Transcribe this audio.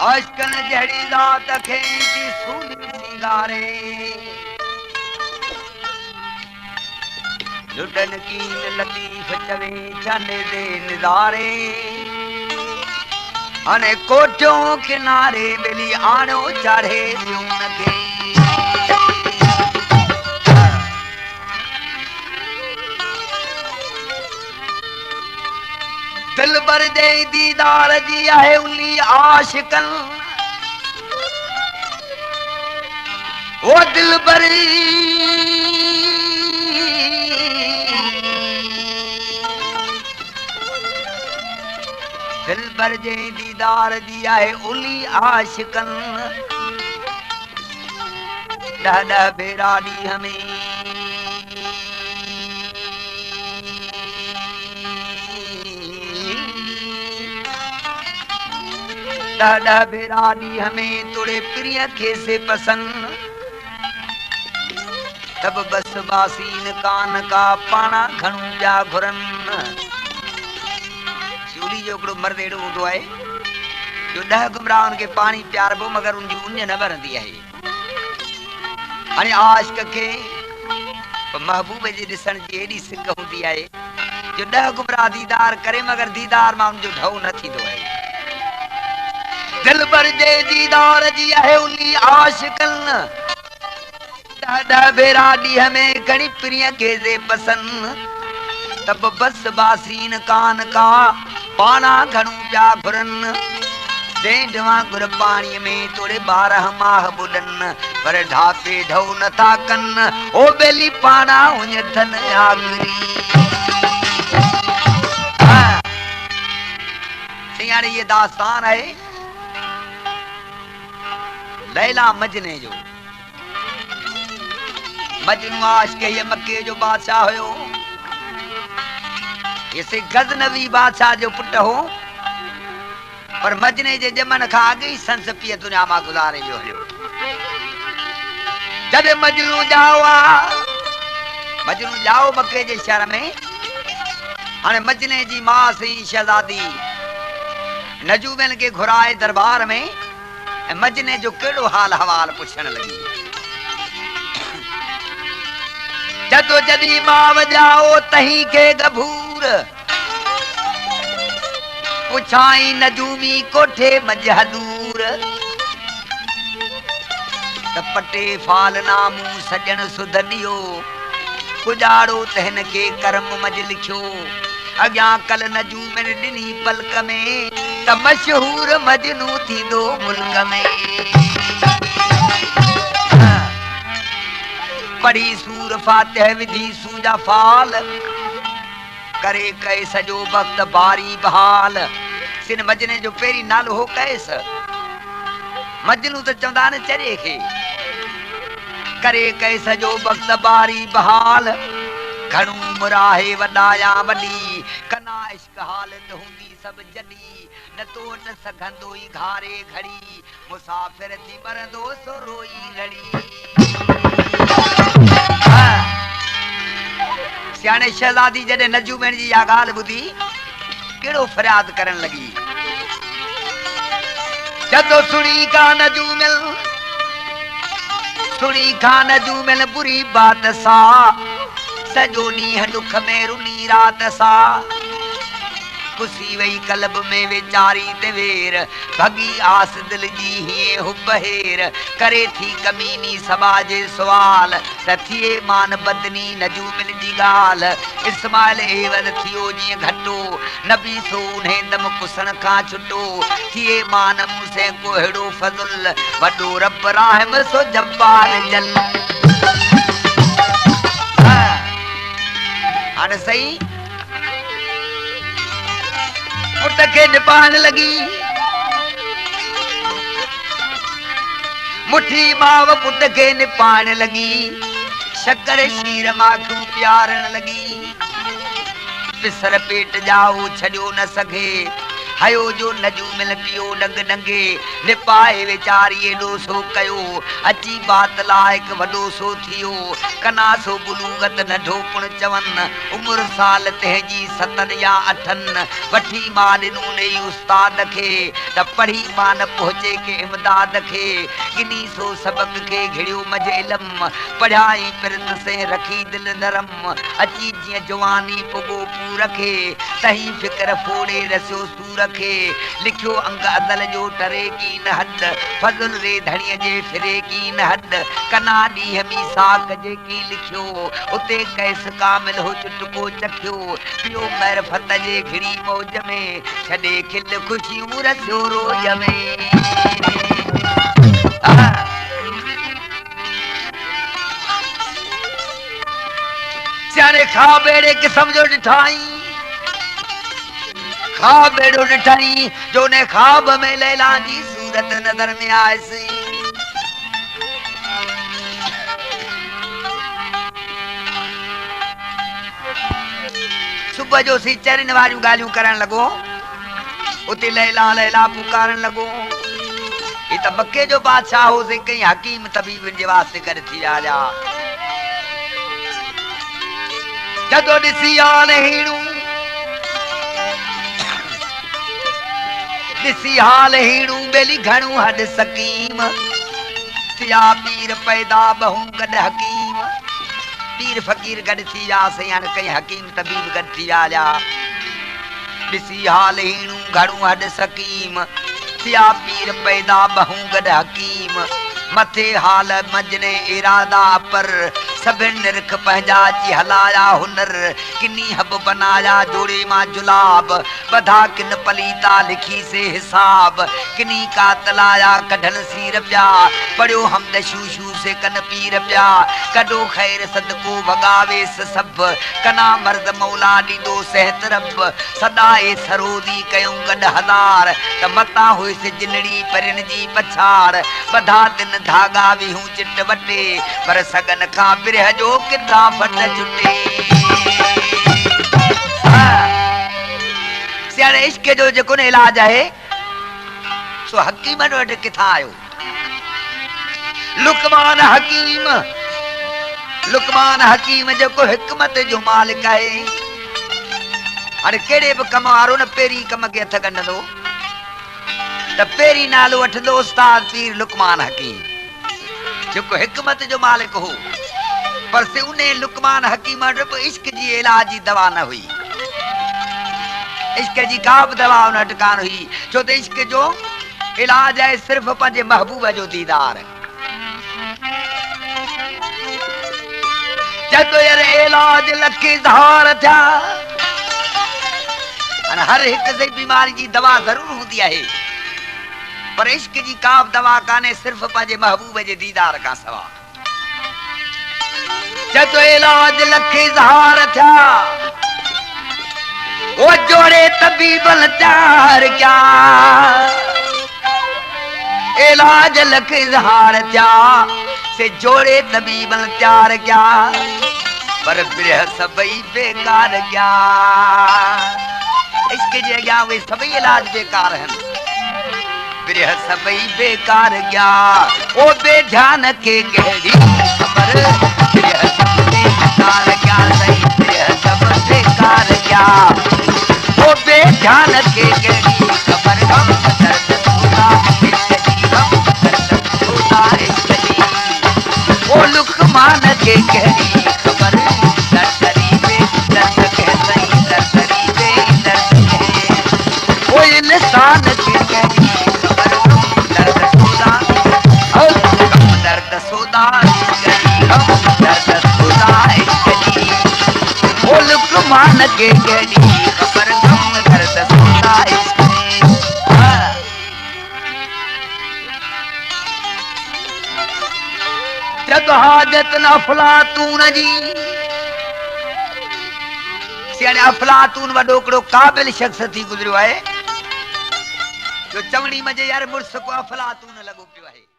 आशकन जहड़ी रात खेती सूनी सिंगारे लुडन कीन लतीफ चवे जाने दे नजारे अने कोठों किनारे बेली आनो चढ़े यूं के दिल भर दे दीदार जी आहे उली आशिकन ओ दिल भर दिल भर जे दीदार जी आहे उली आशिकन ॾाढा भेरा ॾींहं में ॾाढा भेरा ॾींहं में तुड़े प्रिय खे से पसंद तब बस बासीन कान का पाना घणू पिया घुरनि चूली जो हिकिड़ो मर्द अहिड़ो हूंदो आहे जो 10 गुमराहनि खे पाणी पियारबो मगर उनजी उञ न भरंदी आहे हाणे आशिक खे महबूब जे ॾिसण जी एॾी सिक हूंदी आहे जो 10 गुमराह दीदार करे मगर दीदार मां उनजो ढउ न थींदो आहे दिल भर जे दीदार जी आहे उली आशिकन ॾाढा भेरा ॾींहं में घणी प्रिय खे जे पसंद तब बस बासीन कान का पाना घणू पिया घुरनि ढेंढ वांगुर पाणीअ में तोड़े 12 माह बुॾनि पर ढापे ढउ नथा कनि ओ बेली पाणा उञ थन आगरी सियाणे ये दास्तान आहे लैला मजने जो मजनू आशिक ये मक्के जो बादशाह हुयो इसे गजनवी बादशाह जो पुट हो पर मजने जे जमन खां अॻु ई संस पीअ दुनिया मां गुज़ारे वियो हलियो जॾहिं मजनू जाओ मक्के जे शहर में हाणे मजने जी मां सी शहजादी नजूमन खे घुराए दरबार में मजने जो केड़ो हाल हवाल पुछण लगी जदो जदी मां जाओ तही के गभूर पुछाई नजूमी कोठे मजहदूर तपटे फाल नामू सजन सुधनियो गुजारो तहन के कर्म मज लिखियो अग्या कल नजूमन डिनी पलक में त मशहूर मजनू थी दो मुल्क में पढ़ी सूर फातिह विधि सूजा फाल करे कई सजो वक्त बारी बहाल सिन मजने जो पेरी नालो हो कैस मजनू तो चवंदा न चरे खे करे कई सजो वक्त बारी बहाल घणू मुराहे वडाया वडी कना इश्क हालत हुंदी सब जडी न तो न सघंदो ई घारे घड़ी मुसाफिर थी मरंदो सो रोई घड़ी सियाणे शहजादी जॾहिं नजूमन जी इहा ॻाल्हि ॿुधी कहिड़ो फरियाद करण लॻी जदो सुणी का नजूमन बुरी बात सा सजो ॾींहुं दुख में रुनी रात सा खुशी वही कलब में वेचारी ते वेर भगी आस दिल जी ही हुब हेर करे थी कमीनी सबा जे सवाल थिए मान बदनी नजूमन जी गाल इस्माइल एवद थियो जी घटो नबी सो उन्हें दम कुसण का छुटो थिए मान मुसे को हेड़ो फजल वडो रब रहम सो जब्बार जल हाणे सही पुट के निपाण लगी मुठी माव पुट के निपाण लगी शक्कर शीर माखू प्यारण लगी पिसर पेट जाओ छड़ियो न सके हयो जो नजू मिल पियो डंग डंगे निपाए वेचारी एडो सो कयो अची बात लायक वडो सो थियो कना सो बुलूगत नढो पुण चवन उम्र साल तेजी 7 या 8 वठी मां दिनू ने उस्ताद खे त पढ़ी मां न पहुचे के इमदाद खे गिनी सो सबक के घिड़ियो मजे इल्म पढ़ाई पिरत से रखी दिल नरम अची जिया जवानी पुगो पूर खे तही फिक्र फोड़े रसियो सूर खे लिखियो अंग अदल जो टरे की न हद फजल रे धड़िय जे फिरे की न हद कना दी हमी साक जे की लिखियो उते कैस कामिल हो चुटको चखियो पियो मरफत जे घिड़ी मौज में छडे खिल खुशियूं रसियो रोज में सियाने खा बेड़े के समझो डिठाई खा बेड़ो डिठाई जो ने ख्वाब में लैला जी सूरत नजर में आए सी सुबह जो सी चरण वारियूं गालियूं करण लगो उते लैला लैला पुकारन लगो ये त मक्के जो बादशाह हो से कई हकीम तबीब जे वास्ते कर थी आजा जदो दिसी आने हीणू दिसी हाल हीणू बेली घणू हद सकीम थिया पीर पैदा बहु गड हकीम पीर फकीर गड थी जा सयान कई हकीम तबीब गड थी आजा दिसी हाल हीणू घणू हद सकीम थिया पीर पैदा बहु गड हकीम मथे हाल मजने इरादा पर सभिन निरख पंहिंजा जी हलाया हुनर किनी हब बनाया जोड़े मां जुलाब बधा किन पलीता लिखी से हिसाब किनी कातलाया कढन सीर प्या पढ़ियो हमद शूशू से कन पीर प्या कॾो खैर सदको भगावेस सब कना मर्द मौला ॾींदो सेहत रब सदाए सरोदी कयूं गॾ हज़ार त मता हुइस जिनड़ी परिन जी पछाड़ बधा दिन धागा विहूं चिट वटे पर सगन खां बिरह जो किदा फट छुटे सियाने इश्क जो जेको न इलाज है सो हकीम वटि किथां आयो लुकमान हकीम जेको हिकमत जो मालिक है हाणे कहिड़े बि कम वारो न पहिरीं कम खे हथ गंढंदो त पहिरीं नालो वठंदो उस्ताद पीर लुकमान हकीम जेको हिकमत जो मालिक हो पर से उन्हें लुकमान हकीम इश्क जी इलाज जी दवा न हुई इश्क जी का भी दवा उन ठिकान हुई छो तो इश्क जो इलाज है सिर्फ पंहिंजे महबूब जो दीदार जदो यार इलाज लखी धार था हर एक से बीमारी जी दवा जरूर होती है पर इश्क जी का दवा काने सिर्फ पंहिंजे महबूब जे दीदार का सवा जदो इलाज लखी धार था वो जोड़े तबीबल चार क्या इलाज लखी धार था से जोड़े तबीबल चार क्या पर बिरह सबई बेकार क्या इसके जगह वे सभी इलाज बेकार हैं बिरह सबई बेकार क्या ओ बेध्यान के गहरी खबर बिरह सब बेकार क्या सही बिरह सब बेकार क्या ओ बेध्यान के गहरी खबर गम दर्द सुना इसकी गम दर्द सुना इसकी ओ लुकमान के गहरी खबर दर्दरी बे दर्द के सही दर्दरी बे दर्द के ओ इंसान के गहरी मान के गड़ी खबर गम दर्द सुना इसकी जग हाजत न अफलातून जी सियाने अफलातून वडो कड़ो काबिल शख्स थी गुजरियो है जो चवणी मजे यार मुर्स को अफलातून लगो पियो है।